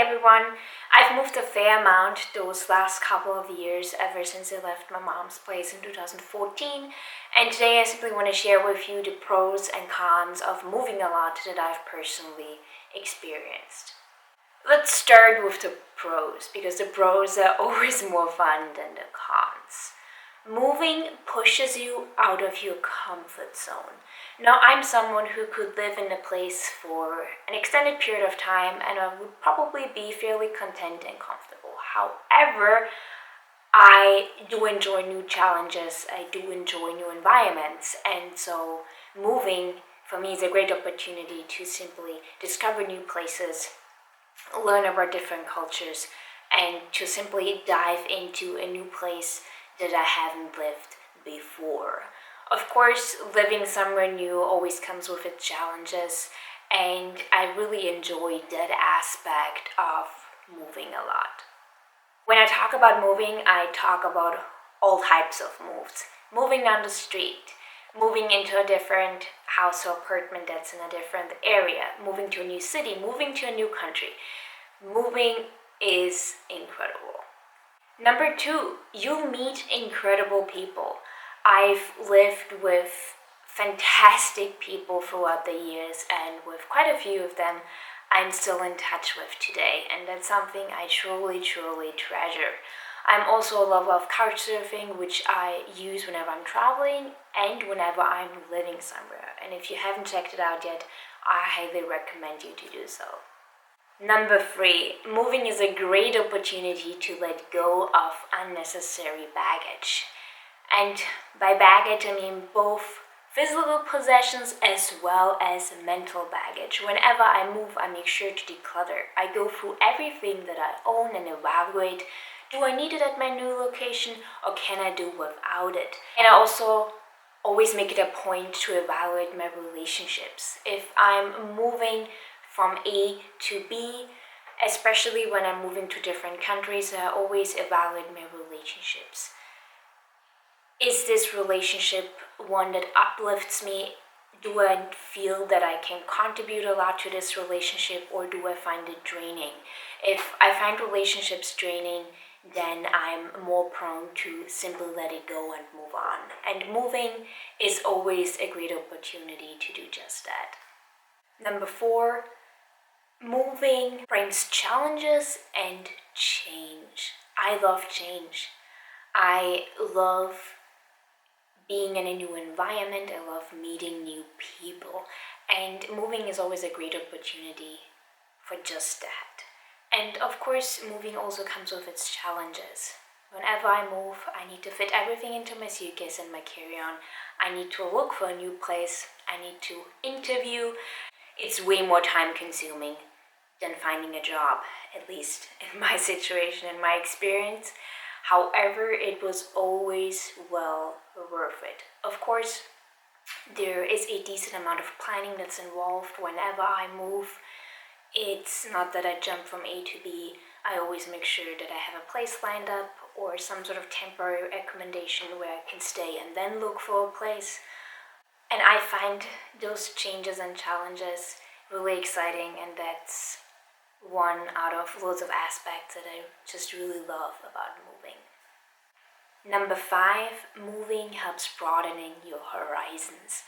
everyone. I've moved a fair amount those last couple of years ever since I left my mom's place in 2014, and today I simply want to share with you the pros and cons of moving a lot that I've personally experienced. Let's start with the pros because the pros are always more fun than the cons. Moving pushes you out of your comfort zone. Now, I'm someone who could live in a place for an extended period of time and I would probably be fairly content and comfortable. However, I do enjoy new challenges, I do enjoy new environments, and so moving for me is a great opportunity to simply discover new places, learn about different cultures, and to simply dive into a new place that I haven't lived before. Of course, living somewhere new always comes with its challenges, and I really enjoy that aspect of moving a lot. When I talk about moving, I talk about all types of moves. Moving down the street, moving into a different house or apartment that's in a different area, moving to a new city, moving to a new country. Moving is incredible. Number two, you'll meet incredible people. I've lived with fantastic people throughout the years, and with quite a few of them, I'm still in touch with today, and that's something I truly, truly treasure. I'm also a lover of couch surfing, which I use whenever I'm traveling and whenever I'm living somewhere. And if you haven't checked it out yet, I highly recommend you to do so. Number three, moving is a great opportunity to let go of unnecessary baggage. And by baggage, I mean both physical possessions as well as mental baggage. Whenever I move, I make sure to declutter. I go through everything that I own and evaluate, do I need it at my new location or can I do without it? And I also always make it a point to evaluate my relationships. If I'm moving from A to B, especially when I'm moving to different countries, I always evaluate my relationships. Is this relationship one that uplifts me? Do I feel that I can contribute a lot to this relationship, or do I find it draining? If I find relationships draining, then I'm more prone to simply let it go and move on. And moving is always a great opportunity to do just that. Number four, moving brings challenges and change. I love change. I love being in a new environment. I love meeting new people. And moving is always a great opportunity for just that. And of course, moving also comes with its challenges. Whenever I move, I need to fit everything into my suitcase and my carry-on. I need to look for a new place. I need to interview. It's way more time consuming than finding a job, at least in my situation, in my experience. However, it was always well worth it. Of course, there is a decent amount of planning that's involved whenever I move. It's not that I jump from A to B. I always make sure that I have a place lined up or some sort of temporary accommodation where I can stay and then look for a place. And I find those changes and challenges really exciting, and that's one out of loads of aspects that I just really love about moving. Number five, moving helps broadening your horizons.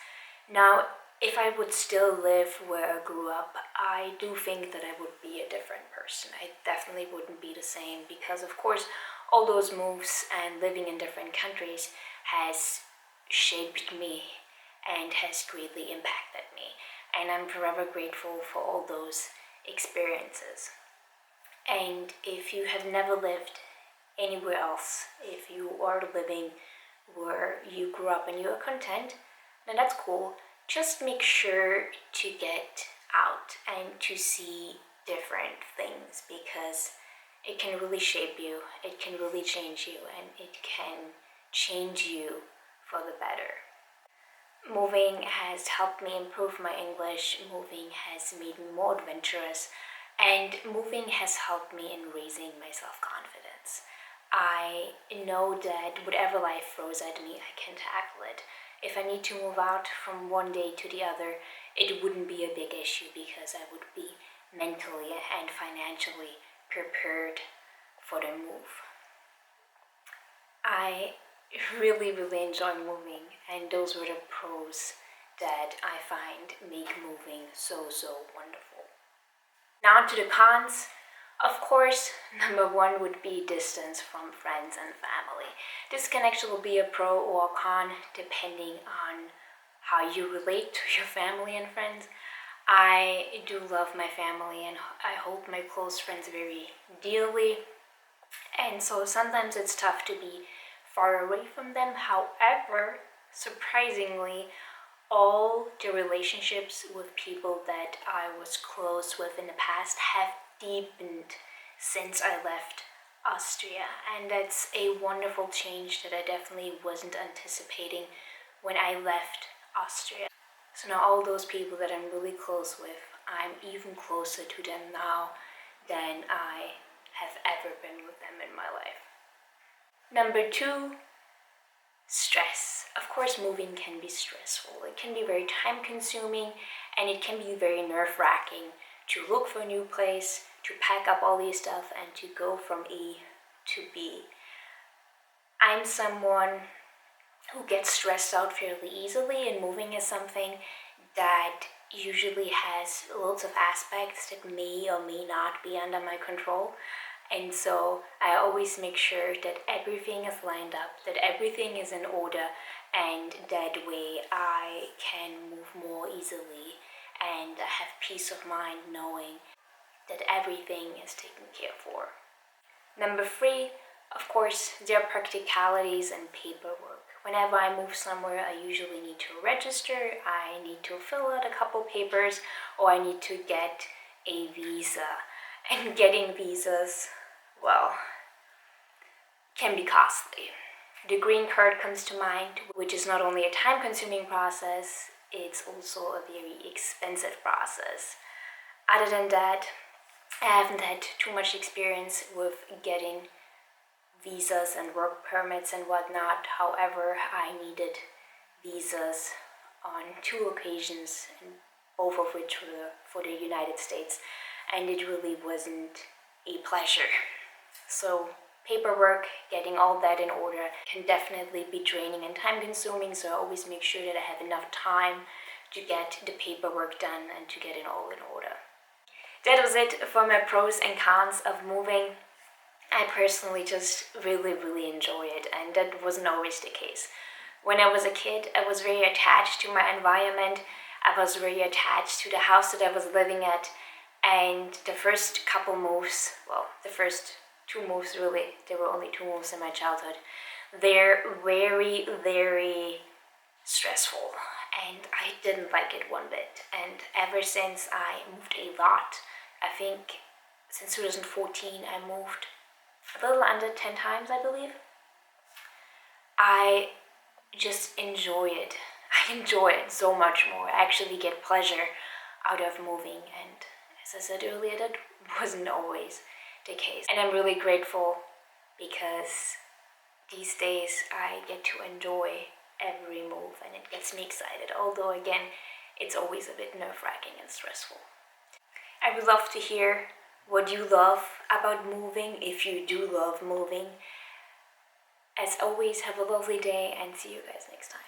Now, if I would still live where I grew up, I do think that I would be a different person. I definitely wouldn't be the same because, of course, all those moves and living in different countries has shaped me and has greatly impacted me. And I'm forever grateful for all those experiences. And if you have never lived anywhere else, if you are living where you grew up and you are content, then that's cool. Just make sure to get out and to see different things because it can really shape you, it can really change you, and it can change you for the better. Moving has helped me improve my English, moving has made me more adventurous, and moving has helped me in raising my self-confidence. I know that whatever life throws at me, I can tackle it. If I need to move out from one day to the other, it wouldn't be a big issue because I would be mentally and financially prepared for the move. I really, really enjoy moving, and those were the pros that I find make moving so, so wonderful. Now to the cons. Of course, number one would be distance from friends and family. This can actually be a pro or a con depending on how you relate to your family and friends. I do love my family and I hold my close friends very dearly, and so sometimes it's tough to be far away from them. However, surprisingly, all the relationships with people that I was close with in the past have deepened since I left Austria, and that's a wonderful change that I definitely wasn't anticipating when I left Austria. So now all those people that I'm really close with, I'm even closer to them now than I have ever been with them in my life. Number two, stress. Of course, moving can be stressful. It can be very time consuming, and it can be very nerve wracking to look for a new place, to pack up all these stuff, and to go from A to B. I'm someone who gets stressed out fairly easily, and moving is something that usually has lots of aspects that may or may not be under my control. And so I always make sure that everything is lined up, that everything is in order, and that way I can move more easily and have peace of mind knowing that everything is taken care for. Number three, of course, there are practicalities and paperwork. Whenever I move somewhere, I usually need to register, I need to fill out a couple papers, or I need to get a visa. And getting visas, well, can be costly. The green card comes to mind, which is not only a time-consuming process, it's also a very expensive process. Other than that, I haven't had too much experience with getting visas and work permits and whatnot. However, I needed visas on 2 occasions, and both of which were for the United States, and it really wasn't a pleasure. So paperwork, getting all that in order can definitely be draining and time consuming, so I always make sure that I have enough time to get the paperwork done and to get it all in order. That was it for my pros and cons of moving. I personally just really, really enjoy it, and that wasn't always the case. When I was a kid, I was very attached to my environment. I was very attached to the house that I was living at, and the first couple moves, well, the first 2 moves really, there were only 2 moves in my childhood, they're very, very stressful, and I didn't like it one bit. And ever since I moved a lot, I think since 2014 I moved a little under 10 times, I believe. I just enjoy it. I enjoy it so much more. I actually get pleasure out of moving, and as I said earlier, that wasn't always the case. And I'm really grateful because these days I get to enjoy every move, and it gets me excited, although again, it's always a bit nerve-wracking and stressful. I would love to hear what you love about moving, if you do love moving. As always, have a lovely day and see you guys next time.